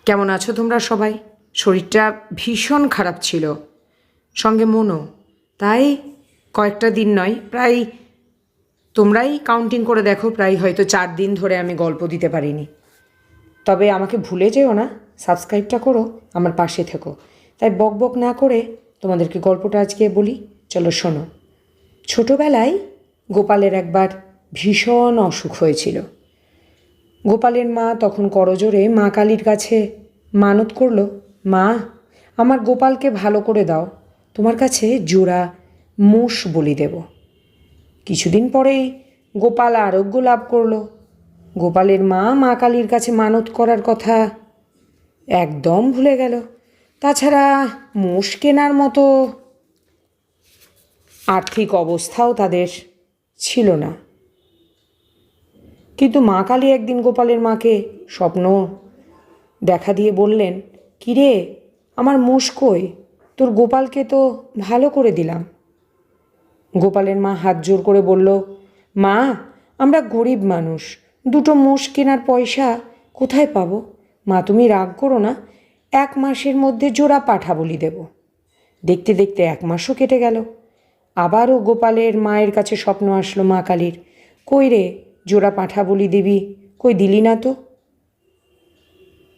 কেমন আছো তোমরা সবাই? শরীরটা ভীষণ খারাপ ছিল, সঙ্গে মনও। তাই কয়েকটা দিন নয়, প্রায় তোমরাই কাউন্টিং করে দেখো, প্রায় হয়তো 4 দিন ধরে আমি গল্প দিতে পারিনি। তবে আমাকে ভুলে যেও না, সাবস্ক্রাইবটা করো, আমার পাশে থেকো। তাই বক বক না করে তোমাদেরকে গল্পটা আজকে বলি, চলো শোনো। ছোটোবেলায় গোপালের একবার ভীষণ অসুখ হয়েছিল। গোপালের মা তখন করজোরে মা কালীর কাছে মানত করল, মা, আমার গোপালকে ভালো করে দাও, তোমার কাছে জোড়া মোষ বলি দেব। কিছুদিন পরেই গোপাল আরোগ্য লাভ করল। গোপালের মা মা কালীর কাছে মানত করার কথা একদম ভুলে গেল। তাছাড়া মোষ কেনার মতো আর্থিক অবস্থাও তাদের ছিল না। কিন্তু মা কালী একদিন গোপালের মাকে স্বপ্ন দেখা দিয়ে বললেন, কিরে, আমার মোষ কই? তোর গোপালকে তো ভালো করে দিলাম। গোপালের মা হাত জোর করে বলল, মা, আমরা গরিব মানুষ, 2টো মোষ কেনার পয়সা কোথায় পাবো? মা, তুমি রাগ করো না, 1 মাসের মধ্যে জোড়া পাঠা বলি দেব। দেখতে দেখতে 1 মাসও কেটে গেল। আবারও গোপালের মায়ের কাছে স্বপ্ন আসলো মা কালীর, কই রে, জোড়া পাঠা বলি দিবি, কই দিলি না তো?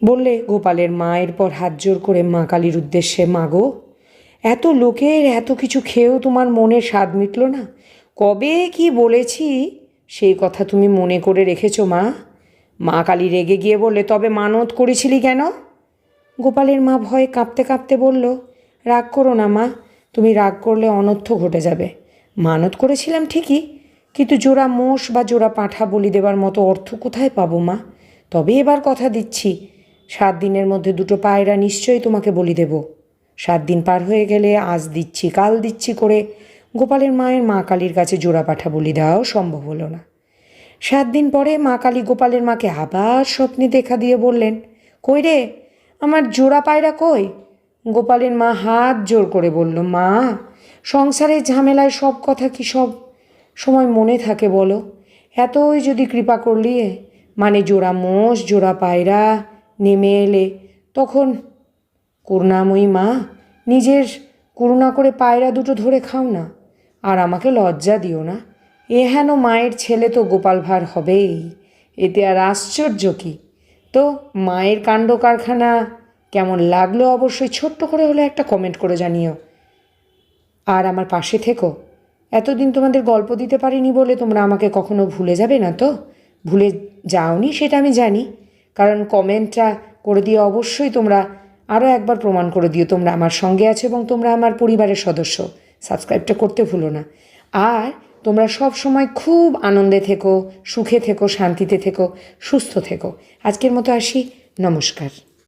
বললে গোপালের মা এরপর হাত জোর করে মা কালীর উদ্দেশ্যে, মাগো, এত লোকের এত কিছু খেয়েও তোমার মনের স্বাদ মিটল না? কবে কি বলেছি সেই কথা তুমি মনে করে রেখেছো মা? মা কালী রেগে গিয়ে বললে, তবে মানত করেছিলি কেন? গোপালের মা ভয়ে কাঁপতে কাঁপতে বলল, রাগ করো না মা, তুমি রাগ করলে অনর্থ ঘটে যাবে। মানত করেছিলাম ঠিকই, কিন্তু জোড়া মোষ বা জোড়া পাঁঠা বলি দেবার মতো অর্থ কোথায় পাবো মা? তবে এবার কথা দিচ্ছি, 7 দিনের মধ্যে 2টো পায়রা নিশ্চয়ই তোমাকে বলি দেব। 7 দিন পার হয়ে গেলে আজ দিচ্ছি কাল দিচ্ছি করে গোপালের মায়ের মা কালীর কাছে জোড়া পাঠা বলি দেওয়াও সম্ভব হলো না। 7 দিন পরে মা কালী গোপালের মাকে আবার স্বপ্নে দেখা দিয়ে বললেন, কই রে, আমার জোড়া পায়রা কই? গোপালের মা হাত জোর করে বলল, মা, সংসারের ঝামেলায় সব কথা কি সব সময় মনে থাকে বলো? এতই যদি কৃপা করলি, মানে জোড়া মোষ জোড়া পায়রা নেমে এলে, তখন করুণাময়ী মা, নিজের করুণা করে পায়রা 2টো ধরে খাও না, আর আমাকে লজ্জা দিও না। এ হেন মায়ের ছেলে তো গোপাল ভাঁড় হবেই, এতে আর আশ্চর্য কী? তো মায়ের কাণ্ড কারখানা কেমন লাগলো অবশ্যই ছোট্ট করে হলে একটা কমেন্ট করে জানিও। আর আমার পাশে থেকো। এতদিন তোমাদের গল্প দিতে পারিনি বলে তোমরা আমাকে কখনো ভুলে যাবে না তো? ভুলে যাওনি সেটা আমি জানি, কারণ কমেন্টটা করে দিয়ে অবশ্যই তোমরা আরও একবার প্রমাণ করে দিও তোমরা আমার সঙ্গে আছো এবং তোমরা আমার পরিবারের সদস্য। সাবস্ক্রাইবটা করতে ভুলো না। আর তোমরা সব সময় খুব আনন্দে থেকো, সুখে থেকো, শান্তিতে থেকো, সুস্থ থেকো। আজকের মতো আসি, নমস্কার।